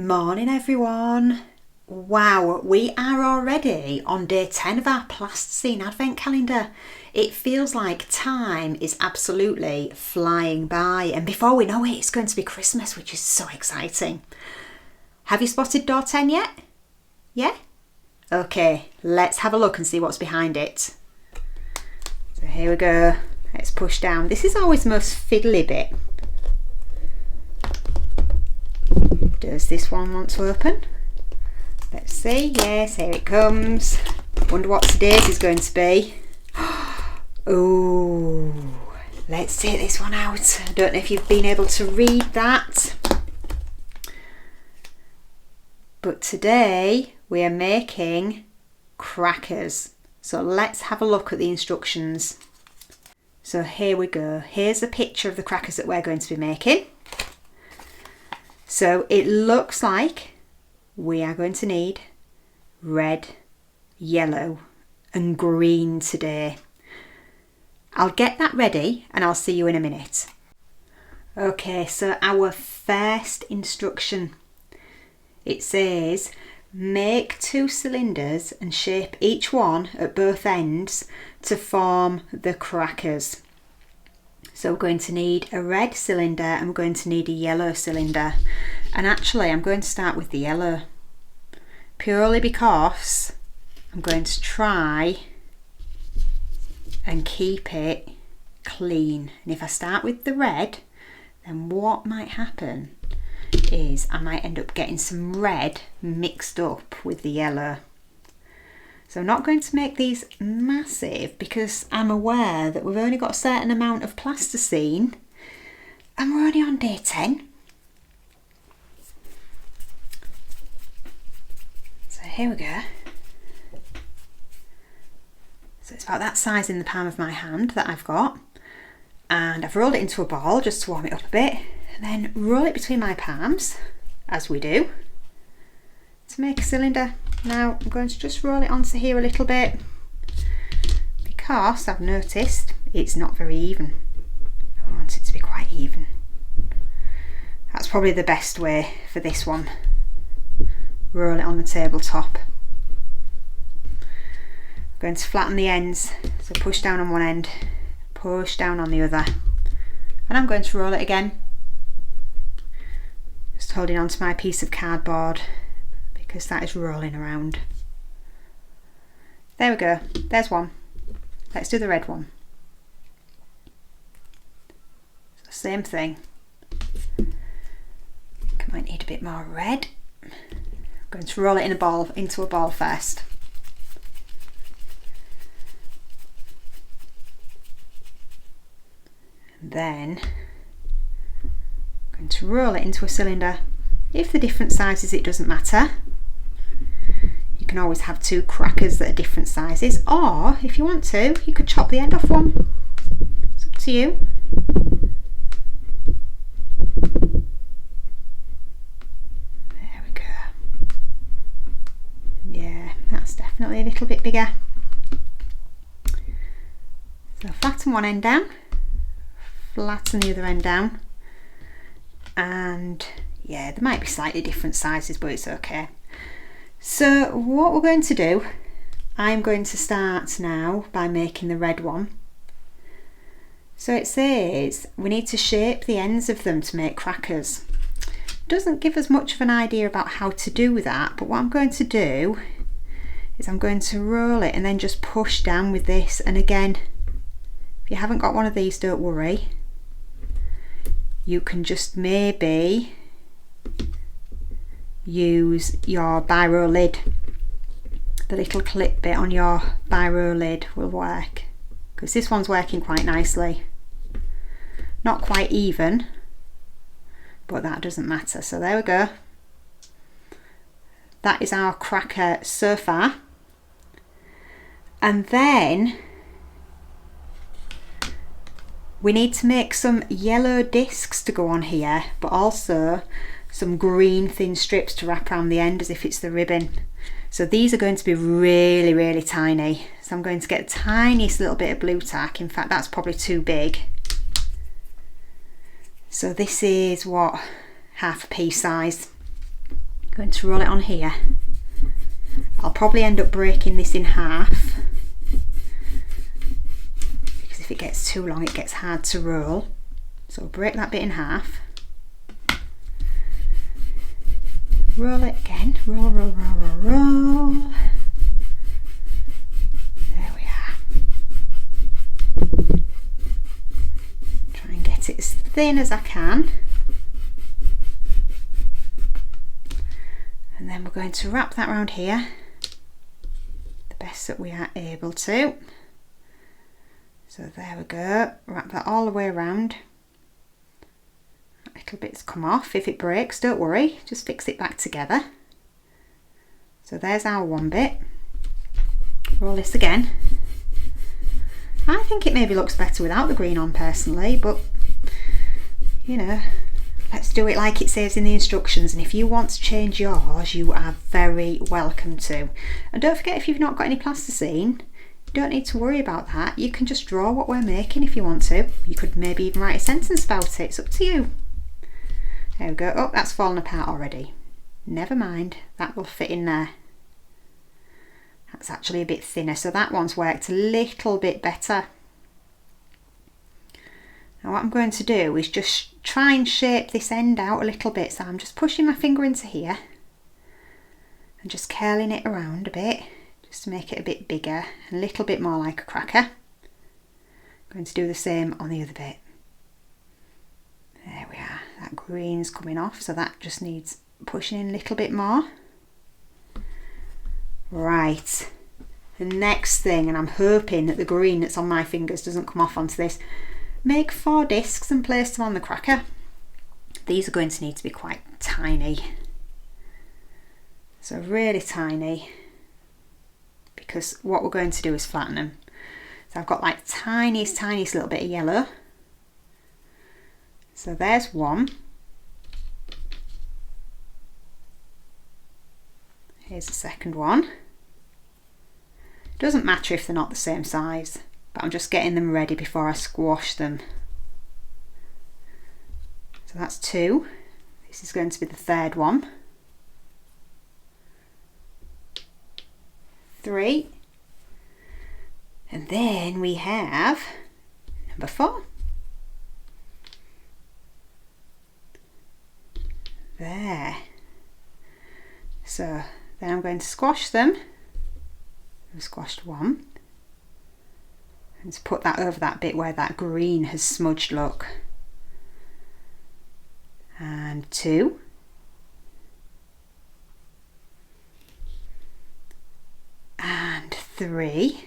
Morning everyone. Wow, we are already on day 10 of our Plasticine advent calendar. It feels like time is absolutely flying by, and before we know it, it's going to be Christmas, which is so exciting. Have you spotted door 10 yet? Yeah? Okay, let's have a look and see what's behind it. So here we go. Let's push down. This is always the most fiddly bit. Does this one want to open? Let's see. Yes, here it comes. Wonder what today's is going to be. Oh, let's take this one out. I don't know if you've been able to read that, but today we are making crackers. So let's have a look at the instructions. So here we go. Here's a picture of the crackers that we're going to be making. So it looks like we are going to need red, yellow and green today. I'll get that ready and I'll see you in a minute. Okay, so our first instruction, it says make 2 cylinders and shape each one at both ends to form the crackers. So we're going to need a red cylinder and we're going to need a yellow cylinder. And actually I'm going to start with the yellow, purely because I'm going to try and keep it clean. And if I start with the red, then what might happen is I might end up getting some red mixed up with the yellow. So I'm not going to make these massive because I'm aware that we've only got a certain amount of plasticine and we're only on day 10. So here we go. So it's about that size in the palm of my hand that I've got, and I've rolled it into a ball just to warm it up a bit, and then roll it between my palms as we do to make a cylinder. Now I'm going to just roll it onto here a little bit because I've noticed it's not very even. I want it to be quite even. That's probably the best way for this one. Roll it on the tabletop. I'm going to flatten the ends, so push down on one end, push down on the other, and I'm going to roll it again. Just holding on to my piece of cardboard because that is rolling around. There we go, there's one. Let's do the red one. So same thing. I might need a bit more red. I'm going to roll it into a ball first. And then I'm going to roll it into a cylinder. If they're different sizes, it doesn't matter. You can always have 2 crackers that are different sizes, or if you want to, you could chop the end off one. It's up to you. There we go. Yeah, that's definitely a little bit bigger. So flatten one end down, flatten the other end down, and yeah, there might be slightly different sizes, but it's okay. So what we're going to do, I'm going to start now by making the red one. So it says we need to shape the ends of them to make crackers. It doesn't give us much of an idea about how to do that, but what I'm going to do is I'm going to roll it and then just push down with this. And again, if you haven't got one of these, don't worry. You can just maybe use your biro lid. The little clip bit on your biro lid will work, because this one's working quite nicely. Not quite even, but that doesn't matter. So there we go. That is our cracker so far. And then we need to make some yellow discs to go on here, but also some green thin strips to wrap around the end as if it's the ribbon. So these are going to be really, really tiny. So I'm going to get the tiniest little bit of blue tack. In fact, that's probably too big. So this is what, half a pea size. Going to roll it on here. I'll probably end up breaking this in half because if it gets too long it gets hard to roll. So I'll break that bit in half. Roll it again. Roll, roll, roll, roll, roll. There we are. Try and get it as thin as I can. And then we're going to wrap that around here the best that we are able to. So there we go, wrap that all the way around. That little bit's come off. If it breaks, don't worry, just fix it back together. So there's our one bit. Roll this again. I think it maybe looks better without the green on personally, but you know, let's do it like it says in the instructions, and if you want to change yours, you are very welcome to. And don't forget, if you've not got any plasticine, you don't need to worry about that. You can just draw what we're making if you want to. You could maybe even write a sentence about it. It's up to you. There we go. Oh, that's fallen apart already. Never mind, that will fit in there. That's actually a bit thinner, so that one's worked a little bit better. Now what I'm going to do is just try and shape this end out a little bit. So I'm just pushing my finger into here and just curling it around a bit, just to make it a bit bigger, a little bit more like a cracker. I'm going to do the same on the other bit. There we are, that green's coming off, so that just needs pushing in a little bit more. Right, the next thing, and I'm hoping that the green that's on my fingers doesn't come off onto this, make 4 discs and place them on the cracker. These are going to need to be quite tiny. So really tiny, because what we're going to do is flatten them. So I've got like tiniest little bit of yellow. So there's one. Here's the second one. Doesn't matter if they're not the same size, but I'm just getting them ready before I squash them. So that's 2. This is going to be the third one. 3. And then we have number 4. There. So then I'm going to squash them. I've squashed 1. And to put that over that bit where that green has smudged, look. And 2. And 3.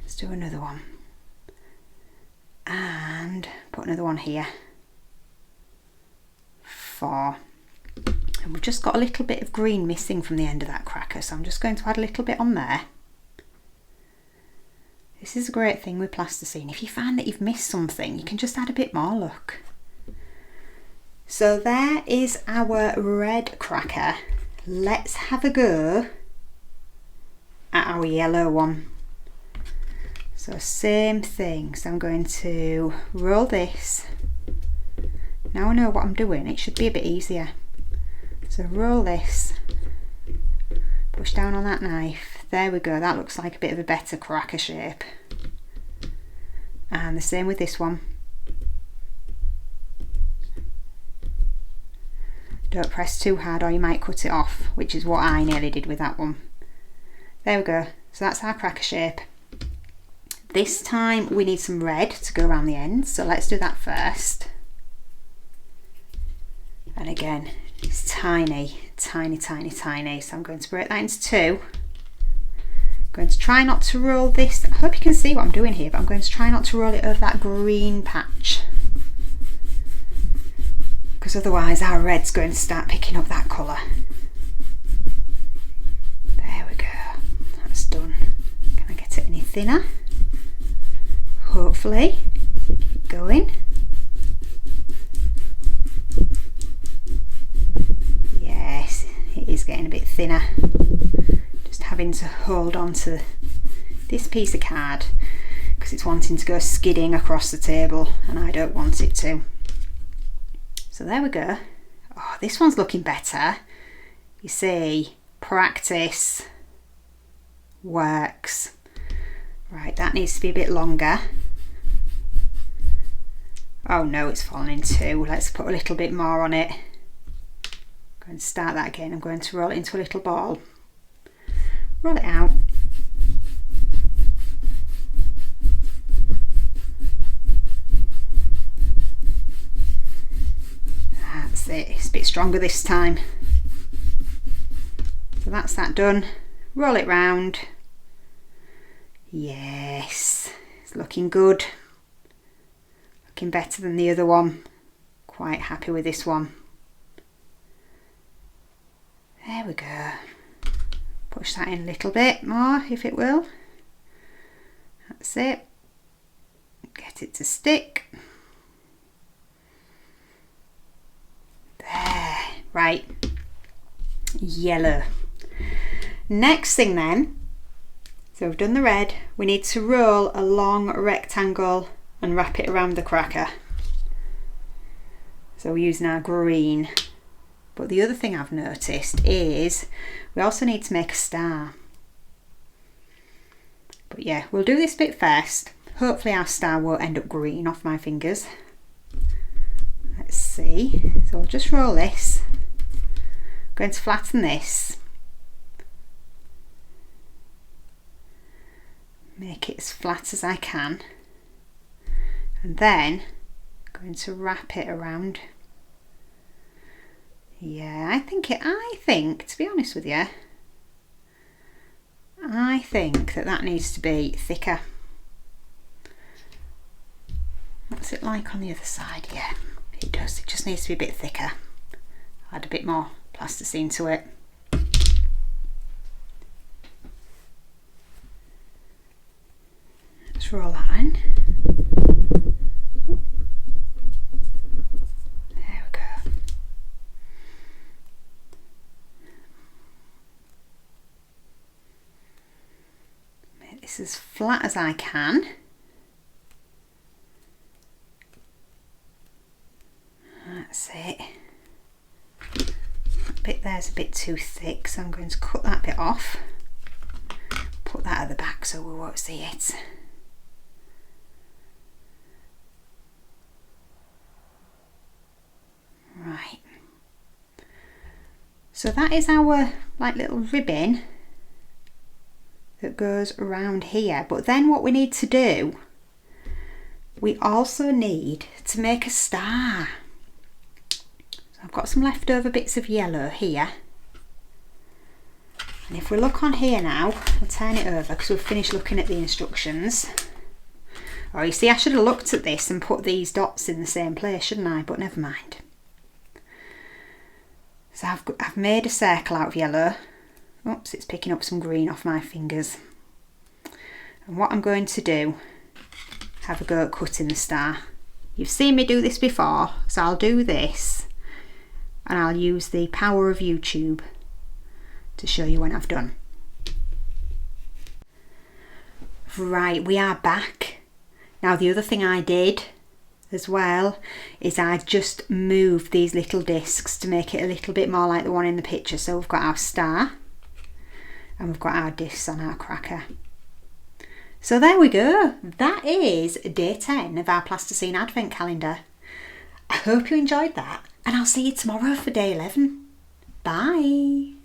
Let's do another one. And put another one here. 4. And we've just got a little bit of green missing from the end of that cracker, so I'm just going to add a little bit on there. This is a great thing with plasticine. If you find that you've missed something, you can just add a bit more, look. So there is our red cracker. Let's have a go at our yellow one. So same thing, so I'm going to roll this. Now I know what I'm doing, it should be a bit easier. So roll this, push down on that knife, there we go, that looks like a bit of a better cracker shape. And the same with this one. Don't press too hard or you might cut it off, which is what I nearly did with that one. There we go, so that's our cracker shape. This time we need some red to go around the ends, so let's do that first. And again, it's tiny, tiny, tiny, tiny. So I'm going to break that into 2. I'm going to try not to roll this. I hope you can see what I'm doing here, but I'm going to try not to roll it over that green patch, because otherwise our red's going to start picking up that colour. There we go, that's done. Can I get it any thinner? Hopefully. Keep going. Yes, it is getting a bit thinner. Just having to hold on to this piece of card because it's wanting to go skidding across the table and I don't want it to. So there we go. Oh, this one's looking better. You see, practice works. Right, that needs to be a bit longer. Oh no, it's fallen in two. Let's put a little bit more on it. I'm going to start that again. I'm going to roll it into a little ball. Roll it out. That's it. It's a bit stronger this time. So that's that done. Roll it round. Yes, it's looking good. Looking better than the other one. Quite happy with this one. There we go. Push that in a little bit more if it will. That's it. Get it to stick. There. Right. Yellow. Next thing then, so we've done the red, we need to roll a long rectangle and wrap it around the cracker. So we're using our green. But the other thing I've noticed is we also need to make a star. But yeah, we'll do this bit first. Hopefully our star won't end up green off my fingers. Let's see. So I'll just roll this. I'm going to flatten this. Make it as flat as I can. And then I'm going to wrap it around. Yeah, I think, to be honest with you, I think that needs to be thicker. What's it like on the other side? Yeah, it does. It just needs to be a bit thicker. Add a bit more plasticine to it. Let's roll that in. There we go. Make this as flat as I can. That's it. That bit there's a bit too thick, so I'm going to cut that bit off. Put that at the back so we won't see it. Right. So that is our like little ribbon that goes around here. But then what we need to do, we also need to make a star. I've got some leftover bits of yellow here, and if we look on here now, I'll turn it over because we've finished looking at the instructions. Oh, you see, I should have looked at this and put these dots in the same place, shouldn't I? But never mind. So I've made a circle out of yellow. Oops, it's picking up some green off my fingers. And what I'm going to do, have a go at cutting the star. You've seen me do this before, so I'll do this. And I'll use the power of YouTube to show you when I've done. Right, we are back. Now the other thing I did as well is I just moved these little discs to make it a little bit more like the one in the picture. So we've got our star and we've got our discs on our cracker. So there we go. That is day 10 of our Plasticine Advent Calendar. I hope you enjoyed that. And I'll see you tomorrow for day 11. Bye.